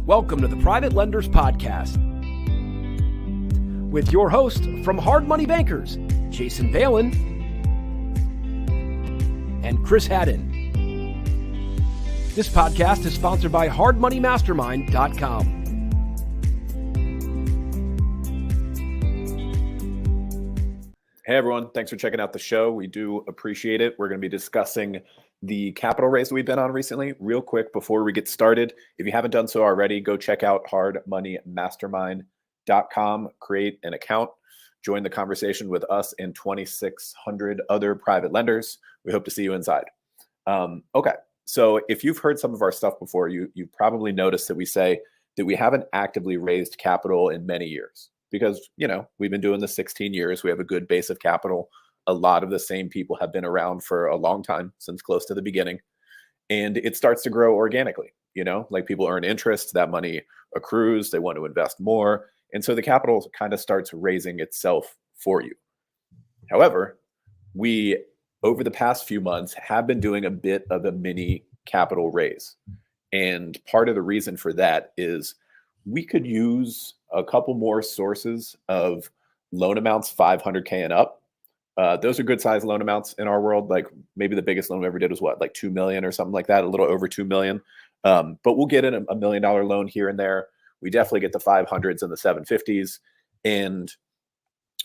Welcome to the Private Lenders Podcast with your host from Hard Money Bankers, Jason Balin and Chris Haddon. This podcast is sponsored by hardmoneymastermind.com. Hey everyone, thanks for checking out the show. We do appreciate it. We're going to be discussing the capital raise that we've been on recently. Real quick before we get started, if you haven't done so already, go check out hardmoneymastermind.com, create an account, join the conversation with us and 2,600 other private lenders. We hope to see you inside. Okay, so if you've heard some of our stuff before, you probably noticed that we say that we haven't actively raised capital in many years. Because, we've been doing this 16 years. We have a good base of capital. A lot of the same people have been around for a long time, since close to the beginning. And it starts to grow organically, like people earn interest, that money accrues, they want to invest more. And so the capital kind of starts raising itself for you. However, we, over the past few months, have been doing a bit of a mini capital raise. And part of the reason for that is we could use a couple more sources of loan amounts, 500K and up. Those are good size loan amounts in our world. Like maybe the biggest loan we ever did was like 2 million or something like that, a little over 2 million. But we'll get in a $1 million loan here and there. We definitely get the 500s and the 750s. And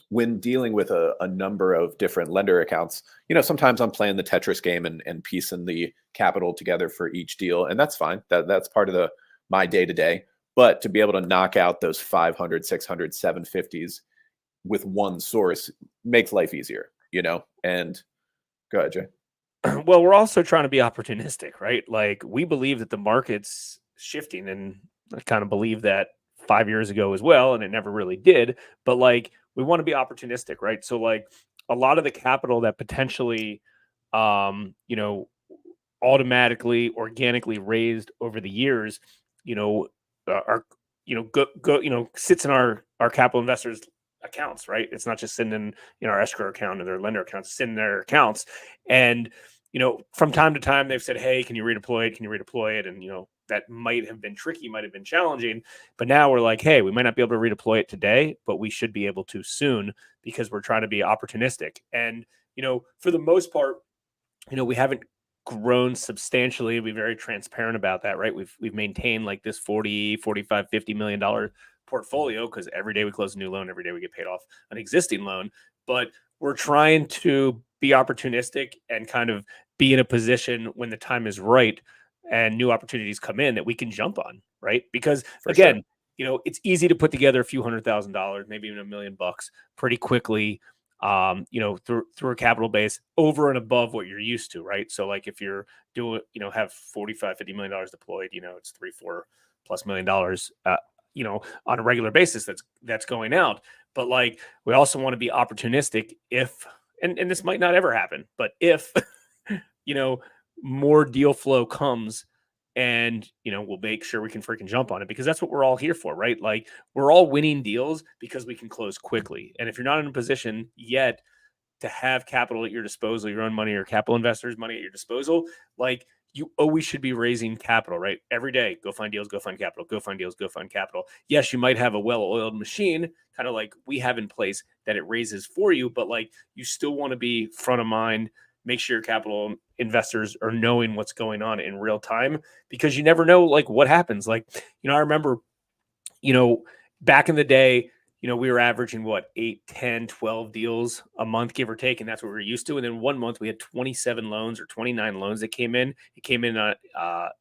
when dealing with a number of different lender accounts, sometimes I'm playing the Tetris game and piecing the capital together for each deal. And that's fine. That's part of my day-to-day. But to be able to knock out those 500, 600, 750s with one source makes life easier, And go ahead, Jay. Well, we're also trying to be opportunistic, right? Like we believe that the market's shifting, and I kind of believe that 5 years ago as well, and it never really did. But like we want to be opportunistic, right? So like a lot of the capital that potentially, automatically, organically raised over the years, sits in our capital investors accounts, right? It's not just sitting in our escrow account and their lender accounts, it's in their accounts. And from time to time they've said, hey, can you redeploy it? Can you redeploy it? And that might have been tricky, might have been challenging, but now we're like, hey, we might not be able to redeploy it today, but we should be able to soon, because we're trying to be opportunistic. And for the most part, we haven't grown substantially. Be very transparent about that, right? We've maintained like this 40, 45, $50 million portfolio, because every day we close a new loan, every day we get paid off an existing loan. But we're trying to be opportunistic and kind of be in a position when the time is right and new opportunities come in that we can jump on, right? Because again, it's easy to put together a few $100,000, maybe even $1 million pretty quickly, through a capital base over and above what you're used to, right? So like if you're doing, have $45-50 million deployed, it's $3-4+ million, on a regular basis that's going out. But like, we also want to be opportunistic if, and this might not ever happen, but if, more deal flow comes, and we'll make sure we can freaking jump on it, because that's what we're all here for, right? Like we're all winning deals because we can close quickly. And if you're not in a position yet to have capital at your disposal, your own money or capital investors' money at your disposal, like you always should be raising capital, right? Every day, go find deals, go find capital, go find deals, go find capital. Yes, you might have a well-oiled machine, kind of like we have in place, that it raises for you, but like you still want to be front of mind. Make sure your capital investors are knowing what's going on in real time, because you never know like what happens. Like, I remember, back in the day, we were averaging 8, 10, 12 deals a month, give or take. And that's what we were used to. And then one month we had 27 loans or 29 loans that came in. It came in a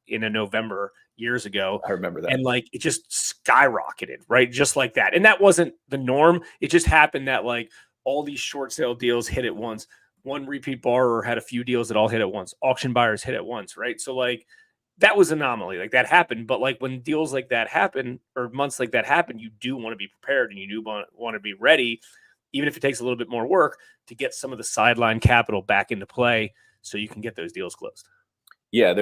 November years ago. I remember that. And like, it just skyrocketed, right? Just like that. And that wasn't the norm. It just happened that like all these short sale deals hit at once. One repeat borrower had a few deals that all hit at once. Auction buyers hit at once, right? So like that was anomaly, like that happened. But like when deals like that happen, or months like that happen, you do want to be prepared, and you do want to be ready, even if it takes a little bit more work, to get some of the sideline capital back into play so you can get those deals closed. Yeah,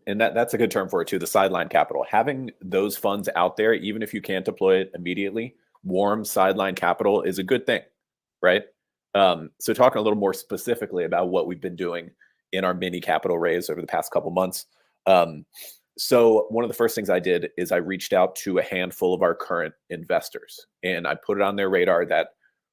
and that's a good term for it too, the sideline capital. Having those funds out there, even if you can't deploy it immediately, warm sideline capital is a good thing, right? So talking a little more specifically about what we've been doing in our mini capital raise over the past couple months. So one of the first things I did is I reached out to a handful of our current investors, and I put it on their radar that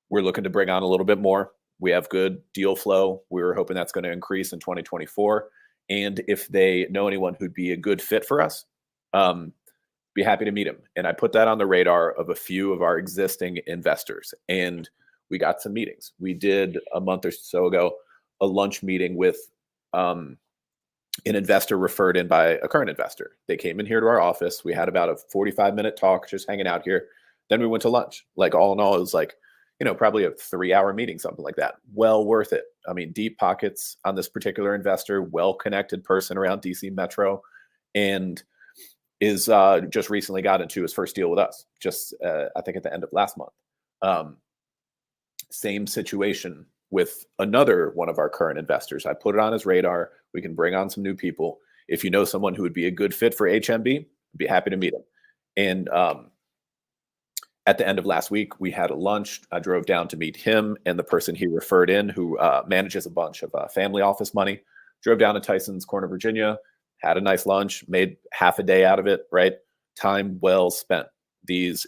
we're looking to bring on a little bit more. We have good deal flow. We were hoping that's going to increase in 2024. And if they know anyone who'd be a good fit for us, be happy to meet them. And I put that on the radar of a few of our existing investors. And we got some meetings. We did a month or so ago a lunch meeting with an investor referred in by a current investor. They came in here to our office. We had about a 45-minute talk, just hanging out here. Then we went to lunch. Like all in all, it was like, probably a 3-hour meeting, something like that. Well worth it. I mean, deep pockets on this particular investor, well-connected person around DC Metro, and is just recently got into his first deal with us, just I think at the end of last month. Same situation with another one of our current investors. I put it on his radar. We can bring on some new people. If you know someone who would be a good fit for HMB, I'd be happy to meet him. And at the end of last week, we had a lunch. I drove down to meet him and the person he referred in who manages a bunch of family office money. Drove down to Tyson's Corner, Virginia, had a nice lunch, made half a day out of it, right? Time well spent. These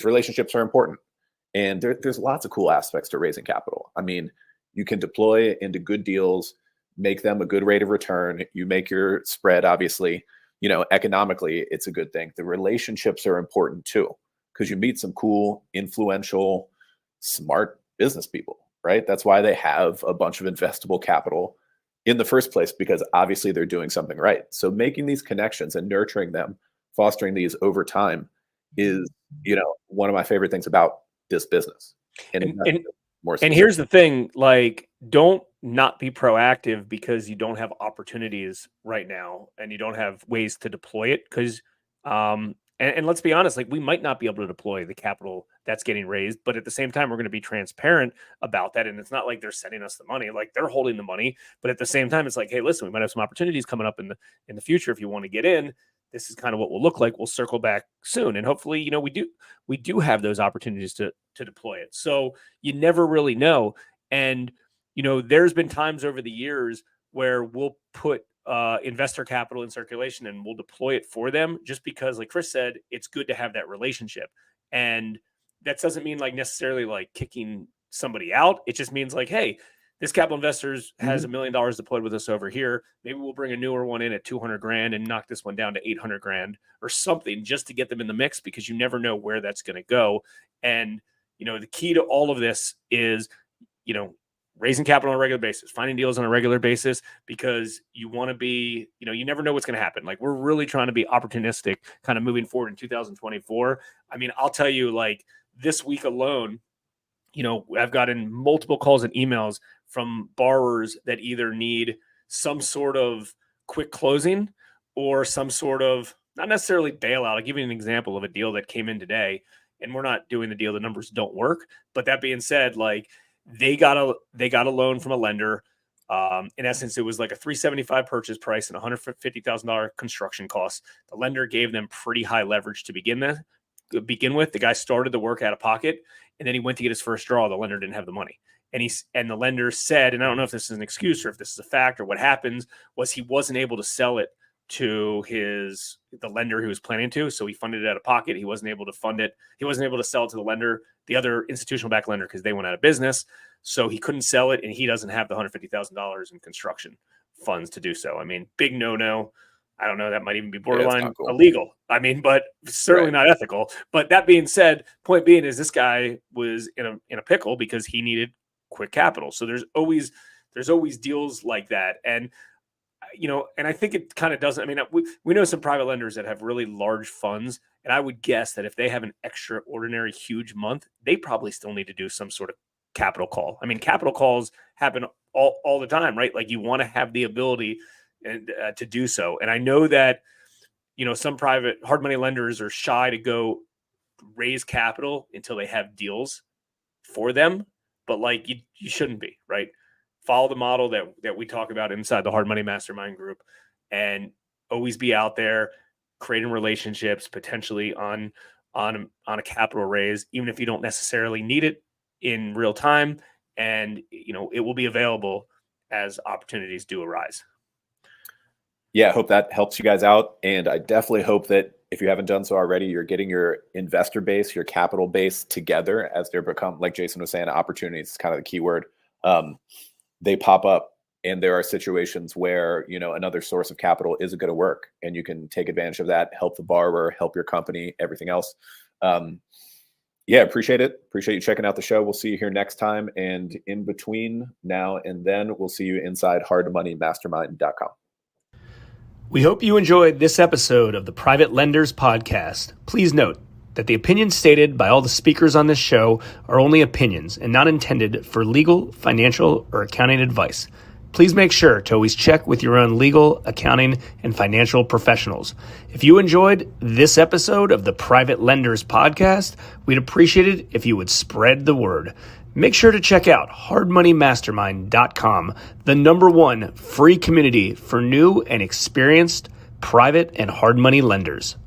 relationships are important. And there's lots of cool aspects to raising capital. I mean, you can deploy into good deals, make them a good rate of return. You make your spread, obviously, economically, it's a good thing. The relationships are important too, because you meet some cool, influential, smart business people, right? That's why they have a bunch of investable capital in the first place, because obviously they're doing something right. So making these connections and nurturing them, fostering these over time is, one of my favorite things about this business. And here's the thing, like, don't not be proactive because you don't have opportunities right now and you don't have ways to deploy it. Because, and let's be honest, like, we might not be able to deploy the capital that's getting raised, but at the same time, we're going to be transparent about that. And it's not like they're sending us the money, like they're holding the money. But at the same time, it's like, hey, listen, we might have some opportunities coming up in the future. If you want to get in, this is kind of what we'll look like. We'll circle back soon. And hopefully, we do have those opportunities to deploy it. So you never really know. And, there's been times over the years where we'll put investor capital in circulation and we'll deploy it for them, just because, like Chris said, it's good to have that relationship. And that doesn't mean like necessarily like kicking somebody out. It just means like, hey, this capital investors has $1 million deployed with us over here. Maybe we'll bring a newer one in at 200 grand and knock this one down to 800 grand or something, just to get them in the mix, because you never know where that's going to go. And, the key to all of this is, raising capital on a regular basis, finding deals on a regular basis, because you want to be, you never know what's going to happen. Like, we're really trying to be opportunistic kind of moving forward in 2024. I mean, I'll tell you, like, this week alone, I've gotten multiple calls and emails from borrowers that either need some sort of quick closing or some sort of, not necessarily bailout. I'll give you an example of a deal that came in today, and we're not doing the deal. The numbers don't work. But that being said, like, they got a loan from a lender. In essence, it was like a $375 purchase price and $150,000 construction costs. The lender gave them pretty high leverage to begin with. The guy started the work out of pocket, and then he went to get his first draw. The lender didn't have the money. And the lender said, and I don't know if this is an excuse or if this is a fact or what happens, was he wasn't able to sell it to the lender he was planning to. So he funded it out of pocket. He wasn't able to fund it. He wasn't able to sell it to the lender, the other institutional backed lender, because they went out of business. So he couldn't sell it, and he doesn't have the $150,000 in construction funds to do so. I mean, big no-no. I don't know. That might even be borderline illegal. I mean, but certainly not ethical. But that being said, point being is this guy was in a pickle because he needed quick capital. So there's always deals like that. And, and I think it kind of doesn't, I mean, we know some private lenders that have really large funds. And I would guess that if they have an extraordinary huge month, they probably still need to do some sort of capital call. I mean, capital calls happen all the time, right? Like, you want to have the ability and to do so. And I know that, some private hard money lenders are shy to go raise capital until they have deals for them. But like, you shouldn't be, right? Follow the model that we talk about inside the Hard Money Mastermind group, and always be out there creating relationships, potentially on a capital raise, even if you don't necessarily need it in real time. And, it will be available as opportunities do arise. yeah, I hope that helps you guys out. And I definitely hope that if you haven't done so already, you're getting your investor base, your capital base together as they become, like Jason was saying, opportunities is kind of the key word. They pop up, and there are situations where, another source of capital isn't going to work, and you can take advantage of that, help the borrower, help your company, everything else. Yeah, appreciate it. Appreciate you checking out the show. We'll see you here next time. And in between now and then, we'll see you inside hardmoneymastermind.com. We hope you enjoyed this episode of the Private Lenders Podcast. Please note that the opinions stated by all the speakers on this show are only opinions and not intended for legal, financial, or accounting advice. Please make sure to always check with your own legal, accounting, and financial professionals. If you enjoyed this episode of the Private Lenders Podcast, we'd appreciate it if you would spread the word. Make sure to check out hardmoneymastermind.com, the #1 free community for new and experienced private and hard money lenders.